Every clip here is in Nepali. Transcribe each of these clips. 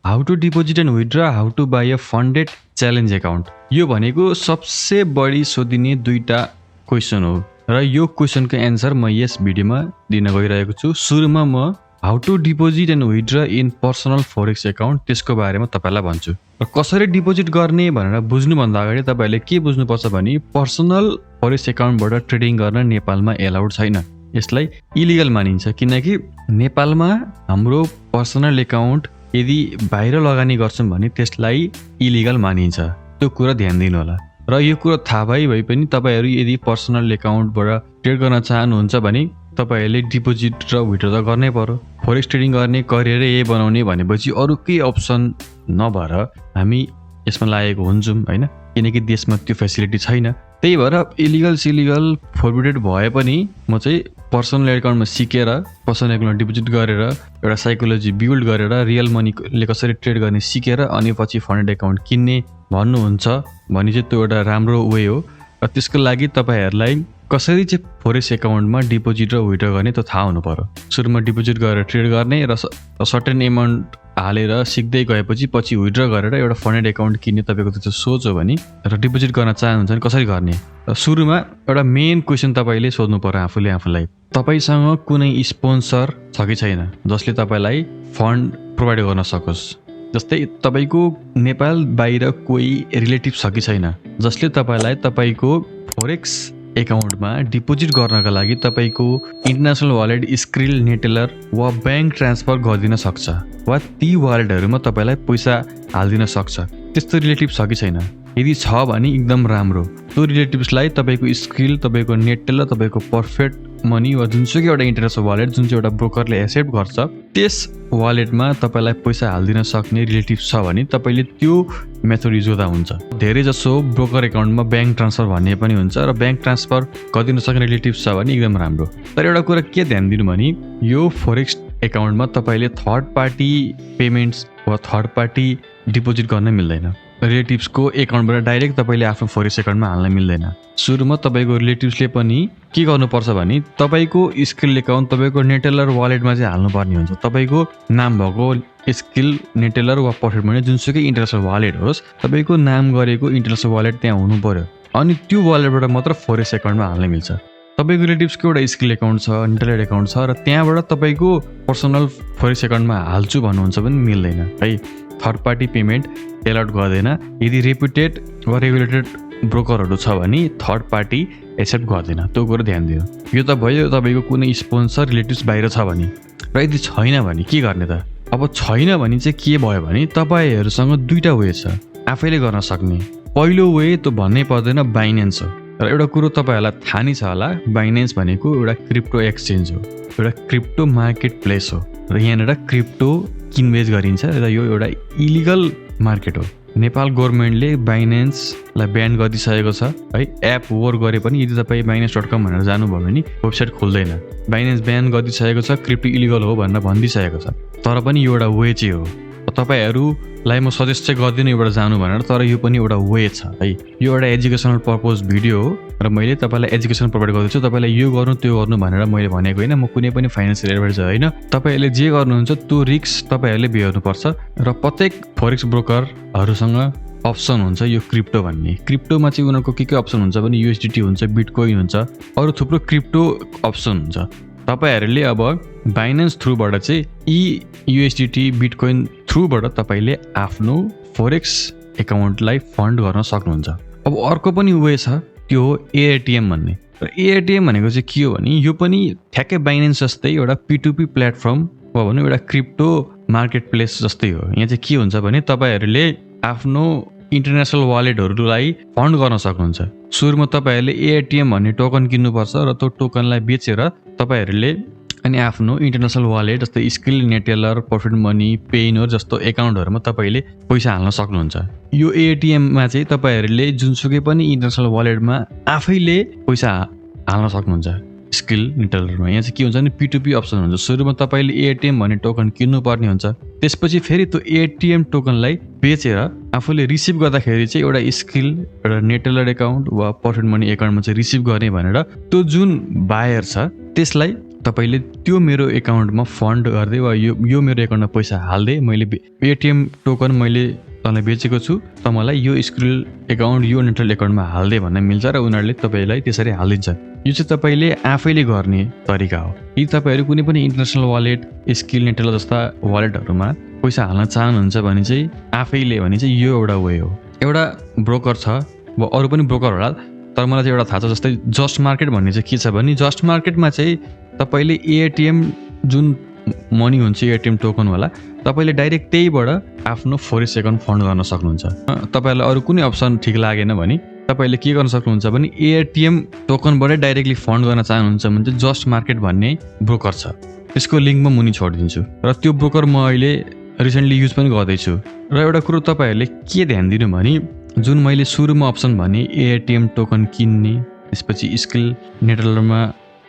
How to deposit and withdraw, how to buy a funded challenge account. यो भनेको सबसे बढी सोधिने 2टा क्वेसन हो र यो क्वेसनको एन्सर म यस भिडियोमा दिन गइरहेको छु। सुरुमा म how to deposit and withdraw in personal forex account त्यसको बारेमा तपाईलाई भन्छु। र कसरी डिपोजिट गर्ने भनेर बुझ्नुभन्दा अगाडि तपाईहरुले के बुझ्नुपर्छ भने पर्सनल फोरेक्स एकाउन्टबाट ट्रेडिङ गर्न नेपालमा एलाउड छैन। यसलाई इलिगल मानिन्छ किनकि नेपालमा हाम्रो पर्सनल एकाउन्ट यदि बाहिर लगानी गर्छौं भने त्यसलाई इलिगल मानिन्छ। त्यो कुरा ध्यान दिनु होला। र यो कुरा थाहा भए पनि तपाईहरु यदि पर्सनल एकाउन्टबाट ट्रेड गर्न चाहनुहुन्छ भने तपाईहरुले डिपोजिट र विथड्र त गर्नै पर्यो। फोरेक्स ट्रेडिङ गर्ने करियर यही बनाउने भनेपछि अरु केही अप्सन नभएर हामी यसमा लागेको हुन्छौं हैन, किनकि देशमा त्यो फेसिलिटी छैन। त्यही भएर इलिगल सिलिगल फोरबिडेड भए पनि म चाहिँ पर्सनल एकाउन्टमा सिकेर पर्सनल एकाउन्टमा डिपोजिट गरेर एउटा साइकोलोजी बिल्ड गरेर रियल मनीले कसरी ट्रेड गर्ने सिकेर अनि पछि फन्डेड एकाउन्ट किन्ने भन्नुहुन्छ भने चाहिँ त्यो एउटा राम्रो वे हो। र त्यसको लागि तपाईहरुलाई कसरी चाहिँ फोरेक्स एकाउन्टमा डिपोजिट र विथड्र गर्ने त्यो थाहा हुनु पर्यो। सुरुमा डिपोजिट गरेर ट्रेड गर्ने र सर्टेन एमाउन्ट हालेर सिक्दै गएपछि पछि विथड्र गरेर एउटा फन्डेड एकाउन्ट किन्ने तपाईको त्यो सोच हो भने र डिपोजिट गर्न चाहनुहुन्छ भने कसरी गर्ने। र सुरुमा एउटा मेन क्वेशन तपाईले सोध्नु पर्यो आफूलाई, तपाईसँग कुनै स्पोन्सर छ कि छैन जसले तपाईलाई फन्ड प्रोवाइड गर्न सकोस्। जस्तै तपाईको नेपाल बाहिर कोही रिलेटिभ छ कि छैन जसले तपाईलाई तपाईको फोरेक्स एकाउन्टमा डिपोजिट गर्नका लागि तपाईको इन्टरनेशनल वालेट, स्क्रिल, नेटेलर वा बैंक ट्रान्सफर गरिदिन सक्छ वा ती वालेटहरुमा तपाईलाई पैसा हाल्दिन सक्छ। त्यस्तो रिलेटिभ छ कि छैन? यदि छ भने एकदम राम्रो। त्यो रिलेटिभ्सलाई तपाईको स्क्रिल, तपाईको नेटेलर, तपाईको पर्फेक्ट मनी वा जुनसुकै एउटा इन्टरनेशनल वालेट जुन चाहिँ एउटा ब्रोकरले एक्सेप्ट गर्छ त्यस वालेटमा तपाईलाई पैसा हाल्दिन सक्ने रिलेटिभ छ भने तपाईले त्यो मेथड युज गर्दा हुन्छ। धेरै जसो ब्रोकर एकाउन्टमा बैंक ट्रान्सफर भन्ने पनि हुन्छ र बैंक ट्रान्सफर गरिदिन सक्ने रिलेटिभ छ भने एकदम राम्रो। तर एउटा कुरा के ध्यान दिनु भने यो फोरेक्स एकाउन्टमा तपाईले थर्ड पार्टी पेमेन्ट्स वा थर्ड पार्टी डिपोजिट गर्न मिल्दैन। रिलेटिभ्सको एकाउन्टबाट डाइरेक्ट तपाईले आफ्नो फोरेक्स एकाउन्टमा हाल्न मिल्दैन। सुरुमा तपाईको रिलेटिभ्सले पनि के गर्नुपर्छ भने तपाईको स्किल एकाउन्ट तपाईको नेटेलर वालेटमा चाहिँ हाल्नुपर्ने हुन्छ। तपाईको नाम भएको स्किल, नेटेलर वा पर्फेक्ट मनी जुनसुकै इन्टरनेशनल वालेट होस् तपाईको नाम गरेको इन्टरनेशनल वालेट त्यहाँ हुनु पर्यो। अनि त्यो वालेटबाट मात्र फोरेक्स एकाउन्टमा हाल्न मिल्छ। तपाईको रिलेटिभ्सको एउटा स्किल एकाउन्ट छ, नेटेलर एकाउन्ट छ र त्यहाँबाट तपाईको पर्सनल फोरेक्स एकाउन्टमा हाल्छु भन्नुहुन्छ भने मिल्दैन है। थर्ड पार्टी पेमेन्ट एलाउड गर्दैन। यदि रेपुटेड वा रेगुलेटेड ब्रोकरहरु छ भने थर्ड पार्टी एक्सेप्ट गर्दैन। त्यो कुरा ध्यान दिनु। यो त भयो तपाईको कुनै स्पोन्सर रिलेटिभ्स बाहिर छ भने। र यदि छैन भने के गर्ने त? अब छैन भने चाहिँ के भयो भने तपाईहरुसँग 2टा वे छ आफैले गर्न सक्ने। पहिलो वे त भन्नै पर्दैन बाइनेन्स हो। र एउटा कुरो तपाईहरुलाई थाहा नै छ होला, बाइनेन्स भनेको एउटा क्रिप्टो एक्सचेन्ज हो, एउटा क्रिप्टो मार्केट प्लेस हो र यहाँनेर क्रिप्टो किनबेच गरिन्छ र यो एउटा इलिगल मार्केट हो। नेपाल गभर्नमेन्टले बाइनेन्सलाई ब्यान गरिदिसकेको छ है। एप वोर गरे पनि यदि तपाई binance.com भनेर जानुभयो भने वेबसाइट खुल्दैन। बाइनेन्स ब्यान गरिदिसकेको छ, क्रिप्टो इलिगल हो भनेर भनिदिसकेको छ। तर पनि यो एउटा वे चाहिँ हो। तपाईहरुलाई म सजेस्ट चाहिँ गर्दिनँ योबाट जानु भनेर, तर यो पनि एउटा वे छ है। यो एउटा एजुकेसनल पर्पज भिडियो हो र मैले तपाईलाई एजुकेसन प्रोवाइड गर्दैछु। तपाईलाई यो गर्नु त्यो गर्नु भनेर मैले भनेको हैन। म कुनै पनि फाइनान्शियल एडभाइजर हैन। तपाईहरुले जे गर्नुहुन्छ त्यो रिस्क तपाईहरुले बेहोर्नु पर्छ र प्रत्येक फोरेक्स ब्रोकरहरुसँग अप्सन हुन्छ यो क्रिप्टो भन्ने। क्रिप्टोमा चाहिँ उनीहरुको के अप्सन हुन्छ भने USDT हुन्छ, बिटकोइन हुन्छ, अरु थुप्रो क्रिप्टो अप्सन हुन्छ। तपाईहरुले अब बाइनेन्स थ्रुबाट चाहिँ USDT बिटकोइन थ्रुबाट तपाईले आफ्नो फोरेक्स एकाउन्टलाई फन्ड गर्न सक्नुहुन्छ। अब अर्को पनि वे छ, त्यो हो AITM भन्ने। र AITM भनेको चाहिँ के हो भने यो पनि ठ्याक्कै बाइनेन्स जस्तै एउटा P2P प्लेटफर्म वा भनौँ एउटा क्रिप्टो मार्केट प्लेस जस्तै हो। यहाँ चाहिँ के हुन्छ भने तपाईहरुले आफ्नो इन्टरनेशनल वालेटहरुलाई फन्ड गर्न सक्नुहुन्छ। सुरुमा तपाईहरुले AITM भन्ने टोकन किन्नुपर्छ र त्यो टोकनलाई बेचेर तपाईहरुले अनि आफ्नो इन्टरनेशनल वालेट जस्तै स्किल, नेटेलर, पर्फेक्ट मनी, पेइनर जस्तो एकाउन्टहरुमा तपाईले पैसा हाल्न सक्नुहुन्छ। यो AITM मा चाहिँ तपाईहरुले जुनसुकै पनि इन्टरनेशनल वालेटमा आफैले पैसा हाल्न सक्नुहुन्छ। स्किल, नेटेलरमा यहाँ चाहिँ के हुन्छ भने P2P अप्सन हुन्छ। सुरुमा तपाईले AITM भन्ने टोकन किन्नु पर्ने हुन्छ। त्यसपछि फेरि त्यो AITM टोकनलाई बेचेर आफूले रिसिभ गर्दाखेरि चाहिँ एउटा स्किल, एउटा नेटेलर एकाउन्ट वा पर्फेक्ट मनी एकाउन्टमा चाहिँ रिसिभ गर्ने भनेर त्यो जुन बायर छ त्यसलाई तपाईले त्यो मेरो एकाउन्टमा फन्ड गर्दै वा यो मेरो एकाउन्टमा पैसा हाल्दै मैले एटिएम टोकन मैले तँलाई बेचेको छु, त मलाई यो स्किल एकाउन्ट यो नेटल एकाउन्टमा हाल्दै भन्न मिल्छ र उनीहरूले तपाईँलाई त्यसरी हालिदिन्छ। यो चाहिँ तपाईँले आफैले गर्ने तरिका हो। यदि तपाईँहरू कुनै पनि इन्टरनेसनल वालेट, स्किल नेटल जस्ता वालेटहरूमा पैसा हाल्न चाहनुहुन्छ भने चाहिँ आफैले भने चाहिँ यो एउटा वे हो। एउटा ब्रोकर छ, अब अरू पनि ब्रोकर होला, तर मलाई चाहिँ एउटा थाहा छ। जस्तै जस्ट मार्केट भन्ने चाहिँ के छ भने जस्ट मार्केटमा चाहिँ तपाईँले एटिएम जुन मनी हुन्छ एटिएम टोकनवाला, तपाईँले डाइरेक्ट त्यहीबाट आफ्नो फोरेक्स एकाउन्ट फन्ड गर्न सक्नुहुन्छ। तपाईँहरूलाई अरू कुनै अप्सन ठिक लागेन भने तपाईँले के गर्न सक्नुहुन्छ भने एटिएम टोकनबाटै डाइरेक्टली फन्ड गर्न चाहनुहुन्छ भने चाहिँ जस्ट मार्केट भन्ने ब्रोकर छ, त्यसको लिङ्क म मुनि छोडिदिन्छु। र त्यो ब्रोकर म अहिले रिसेन्टली युज पनि गर्दैछु। र एउटा कुरो तपाईँहरूले के ध्यान दिनु भने जुन मैले सुरुमा अप्सन भने एटिएम टोकन किन्ने, त्यसपछि स्किल नेटलरमा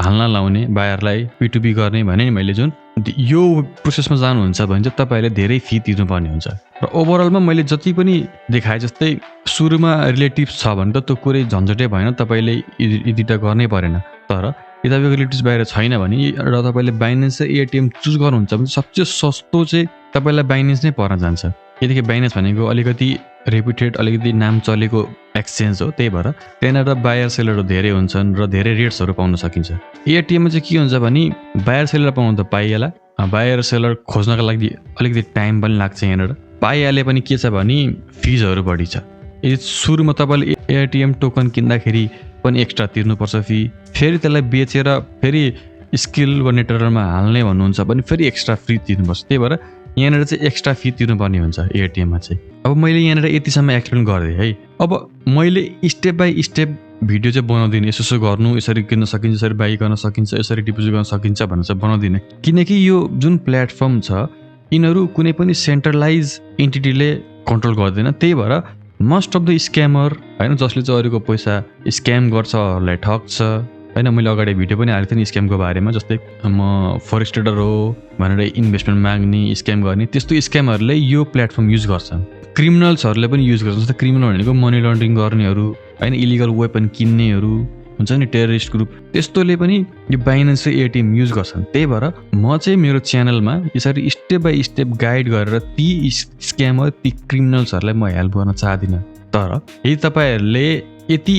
हाल्न लाउने, बायरलाई P2P गर्ने भने नि मैले जुन यो प्रोसेसमा जानुहुन्छ भने चाहिँ तपाईँहरूले धेरै फी तिर्नुपर्ने हुन्छ। र ओभरअलमा मैले जति पनि देखाएँ जस्तै सुरुमा रिलेटिभ्स छ भने त त्यो कुरै झन्झटै भएन, तपाईँले यी दुईवटा गर्नै परेन। तर यदि तपाईँको रिलेटिभ्स बाहिर छैन भने र तपाईँले बाइनेन्स र एटिएम चुज गर्नुहुन्छ भने सबसे सस्तो चाहिँ तपाईँलाई बाइनेन्स नै पर्न जान्छ। यतिखेर बाइनेन्स भनेको अलिकति रेपुटेड, अलिकति नाम चलेको एक्सचेन्ज हो, त्यही भएर त्यहाँनिर बायर सेलरहरू धेरै हुन्छन् र धेरै रेट्सहरू पाउन सकिन्छ। एटिएममा चाहिँ के हुन्छ भने बायर सेलर पाउनु त पाइहाल्ला, बायर सेलर खोज्नको लागि अलिकति टाइम पनि लाग्छ। यहाँनिर पाइहाले पनि के छ भने फिजहरू बढी छ। यदि सुरुमा तपाईँले एटिएम टोकन किन्दाखेरि पनि एक्स्ट्रा तिर्नुपर्छ फी, फेरि त्यसलाई बेचेर फेरि स्किल वा नेटवर्कमा हाल्ने भन्नुहुन्छ भने फेरि एक्स्ट्रा फी तिर्नुपर्छ। त्यही भएर यहाँनिर चाहिँ एक्स्ट्रा फी तिर्नुपर्ने हुन्छ एटिएममा चाहिँ। अब मैले यहाँनिर यतिसम्म एक्सप्लेन गरेँ है। अब मैले स्टेप बाई स्टेप भिडियो चाहिँ बनाउँदिनँ, यसो गर्नु, यसरी किन्न सकिन्छ, यसरी बाई गर्न सकिन्छ, यसरी डिपोजिट गर्न सकिन्छ भनेर चाहिँ बनाउँदिनँ। किनकि यो जुन प्लेटफर्म छ यिनीहरू कुनै पनि सेन्ट्रलाइज इन्टिटीले कन्ट्रोल गर्दैन। त्यही भएर मोस्ट अफ द स्क्यामर होइन, जसले चाहिँ अरूको पैसा स्क्याम गर्छ, अरूलाई ठग्छ होइन। मैले अगाडि भिडियो पनि हालेको थिएँ नि स्क्यामको बारेमा, जस्तै म फरेक्स ट्रेडर हो भनेर इन्भेस्टमेन्ट माग्ने, स्क्याम गर्ने, त्यस्तो स्क्यामहरूले यो प्लेटफर्म युज गर्छन्। क्रिमिनल्सहरूले पनि युज गर्छन्। जस्तै क्रिमिनल भनेको मनी लन्ड्रिङ गर्नेहरू होइन, इलिगल वेपन किन्नेहरू हुन्छ नि, टेररिस्ट ग्रुप, त्यस्तोले पनि यो बाइनेन्स र एटिएम युज गर्छन्। त्यही भएर म चाहिँ मेरो च्यानलमा यसरी स्टेप बाई स्टेप गाइड गरेर ती स्क्यामर, ती क्रिमिनल्सहरूलाई म हेल्प गर्न चाहदिनँ। तर यदि तपाईँहरूले यति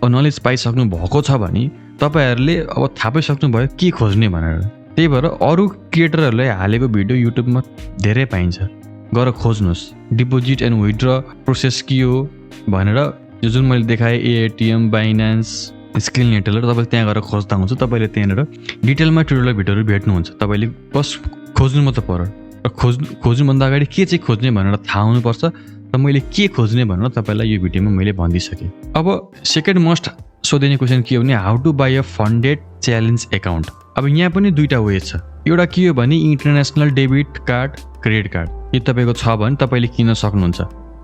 नलेज पाइसक्नु भएको छ भने तपाईँहरूले अब थाहा पाइसक्नुभयो के खोज्ने भनेर। त्यही भएर अरू क्रिएटरहरूले हालेको भिडियो युट्युबमा धेरै पाइन्छ, गएर खोज्नुहोस्। डिपोजिट एन्ड विथड्र प्रोसेस के हो भनेर यो जुन मैले देखाएँ एटिएम, बाइनेन्स, स्किल नेटल, तपाईँले त्यहाँ गएर खोज्दा हुन्छ। तपाईँले त्यहाँनिर डिटेलमा ट्युटोरियल भिडियोहरू भेट्नुहुन्छ। तपाईँले बस खोज्नु मात्रै पर्यो। र खोज्नुभन्दा अगाडि के चाहिँ खोज्ने भनेर थाहा हुनुपर्छ। र मैले के खोज्ने भनेर तपाईँलाई यो भिडियोमा मैले भनिदिइसकेँ। अब सेकेन्ड मोस्ट सोधिने क्वेसन के हो भने how to buy a funded challenge account. अब यहाँ पनि दुईवटा वे छ। एउटा के हो भने international debit card, credit card, यो तपाईँको छ भने तपाईँले किन्न सक्नुहुन्छ।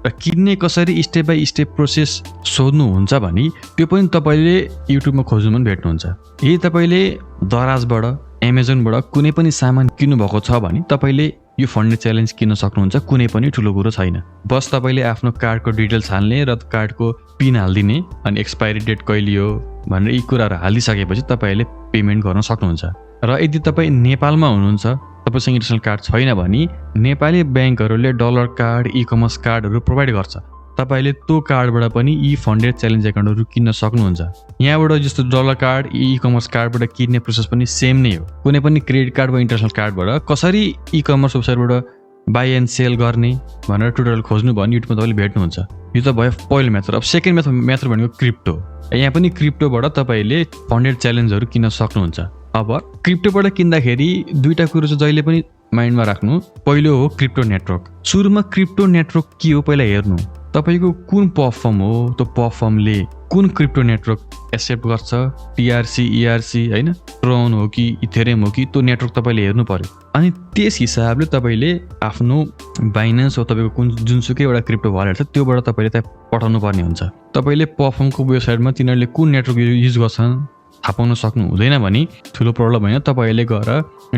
र किन्ने कसरी स्टेप बाई स्टेप प्रोसेस सोध्नुहुन्छ भने त्यो पनि तपाईँले युट्युबमा खोज्नु पनि भेट्नुहुन्छ। यदि तपाईँले दराजबाट, एमाजोनबाट कुनै पनि सामान किन्नुभएको छ भने तपाईँले यो फन्डेड च्यालेन्ज किन्न सक्नुहुन्छ। कुनै पनि ठुलो कुरो छैन। बस तपाईँले आफ्नो कार्डको डिटेल्स हाल्ने र कार्डको पिन हालिदिने, अनि एक्सपायरी डेट कहिले हो भनेर यी कुराहरू हालिसकेपछि तपाईँले पेमेन्ट गर्न सक्नुहुन्छ। र यदि तपाईँ नेपालमा हुनुहुन्छ, तपाईँसँग इन्टरनेसनल कार्ड छैन भने नेपाली ब्याङ्कहरूले डलर कार्ड, इ कमर्स कार्डहरू प्रोभाइड गर्छ। तपाईँले त्यो कार्डबाट पनि यी फन्डेड च्यालेन्ज एकाउन्टहरू किन्न सक्नुहुन्छ। यहाँबाट जस्तो डलर कार्ड, इ कमर्स कार्डबाट किन्ने प्रोसेस पनि सेम नै हो। कुनै पनि क्रेडिट कार्ड वा इन्टरनेसनल कार्डबाट कसरी इ कमर्स वेबसाइटबाट बाई एन्ड सेल गर्ने भनेर ट्युटोरियल खोज्नु भने युट्युबमा तपाईँले भेट्नुहुन्छ। यो त भयो पहिलो मेथड। अब सेकेन्ड मेथड भनेको क्रिप्टो। यहाँ पनि क्रिप्टोबाट तपाईँले फन्डेड च्यालेन्जहरू किन्न सक्नुहुन्छ। अब क्रिप्टोबाट किन्दाखेरि दुईवटा कुरो चाहिँ जहिले पनि माइन्डमा राख्नु। पहिलो हो क्रिप्टो नेटवर्क। सुरुमा क्रिप्टो नेटवर्क के हो पहिला हेर्नु, तपाईँको कुन प्लेटफर्म हो, त्यो प्लेटफर्मले कुन क्रिप्टो नेटवर्क एक्सेप्ट गर्छ, टिआरसी, इआरसी होइन, ट्रोन हो कि इथेरियम हो कि, त्यो नेटवर्क तपाईँले हेर्नु पर्यो। अनि त्यस हिसाबले तपाईँले आफ्नो बाइनेन्स हो तपाईँको जुनसुकै एउटा क्रिप्टो वालेट छ त्योबाट तपाईँले त्यहाँ पठाउनु पर्ने हुन्छ। तपाईँले प्लेटफर्मको वेबसाइटमा तिनीहरूले कुन नेटवर्क युज गर्छन् थाहा पाउन सक्नु हुँदैन भने ठुलो प्रब्लम होइन। तपाईँहरूले गएर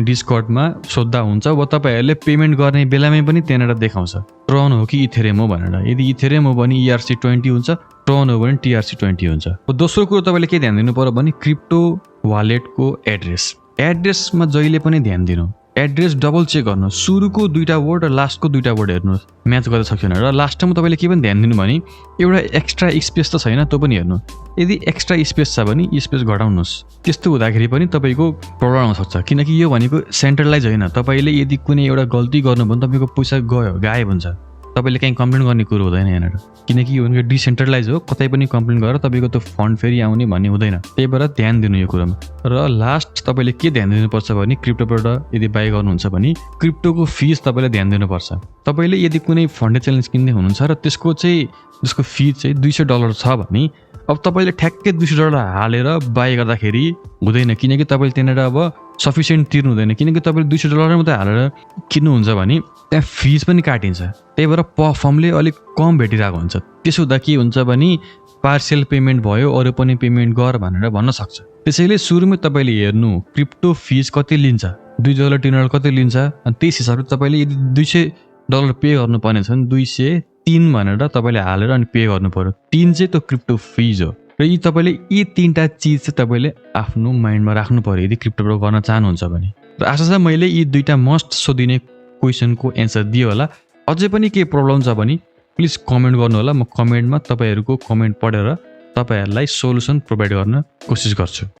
डिस्कर्डमा सोद्धा हुन्छ, वा तपाईँहरूले पेमेन्ट गर्ने बेलामै पनि त्यहाँनिर देखाउँछ ट्रोन हो कि इथेरियम हो भनेर। यदि इथेरियम हो भने ERC20 हुन्छ, ट्रोन हो भने TRC20 हुन्छ। दोस्रो कुरो तपाईँले के ध्यान दिनु पर्यो भने क्रिप्टो वालेटको एड्रेस। एड्रेसमा जहिले पनि ध्यान दिनु, एड्रेस डबल चेक गर्नु, सुरुको 2टा वर्ड र लास्टको 2टा वर्ड हेर्नुहोस् म्याच गर्दै छ छैन। र लास्टमा तपाईँले के पनि ध्यान दिनु भने एउटा एक्स्ट्रा स्पेस त छैन त्यो पनि हेर्नु। यदि एक्स्ट्रा स्पेस छ भने स्पेस घटाउनुहोस्। त्यस्तो हुँदाखेरि पनि तपाईँको प्रब्लम आउन सक्छ, किनकि यो भनेको सेन्ट्रलाइज होइन। तपाईँले यदि कुनै एउटा गल्ती गर्नु भने तपाईँको पैसा गयो, गायब हुन्छ। तपाईँले कहीँ कम्प्लेन गर्ने कुरो हुँदैन यहाँनिर, किनकि यो भनेको डिसेन्ट्रलाइज हो। कतै पनि कम्प्लेन गरेर तपाईँको त्यो फन्ड फेरि आउने भन्ने हुँदैन। त्यही भएर ध्यान दिनु यो कुरामा। र लास्ट तपाईँले के ध्यान दिनुपर्छ भने क्रिप्टोबाट यदि बाई गर्नुहुन्छ भने क्रिप्टोको फिस तपाईँले ध्यान दिनुपर्छ। तपाईँले यदि कुनै फन्डे च्यालेन्ज किन्दै हुनुहुन्छ र त्यसको फी चाहिँ $200 छ भने अब तपाईँले ठ्याक्कै $200 हालेर बाई गर्दाखेरि हुँदैन, किनकि तपाईँले त्यहाँनिर अब सफिसियन्ट तिर्नु हुँदैन। किनकि तपाईँले $200 मात्रै हालेर किन्नुहुन्छ भने त्यहाँ फिस पनि काटिन्छ। त्यही भएर फर्मले अलिक कम भेटिरहेको हुन्छ। त्यसो हुँदा के हुन्छ भने पार्सियल पेमेन्ट भयो, अरू पनि पेमेन्ट गर भनेर भन्न सक्छ। त्यसैले सुरुमै तपाईँले हेर्नु क्रिप्टो फिस कति लिन्छ, $2 $3 कति लिन्छ, अनि त्यस हिसाबले तपाईँले यदि $200 पे गर्नुपर्ने छ भने 203 भनेर तपाईँले हालेर अनि पे गर्नु पर्यो। 3 चाहिँ त्यो क्रिप्टो फिज हो। र तपाईँले यी 3टा चिज चाहिँ तपाईँले आफ्नो माइन्डमा राख्नु पर्यो यदि क्रिप्टोबाट गर्न चाहनुहुन्छ भने। र आशा छ मैले यी 2टा मस्ट सोधिने क्वेसनको एन्सर दियो होला। अझै पनि केही प्रब्लम छ भने प्लिज कमेन्ट गर्नु होला। म कमेन्टमा तपाईँहरूको कमेन्ट पढेर तपाईँहरूलाई सोल्युसन प्रोभाइड गर्न कोसिस गर्छु।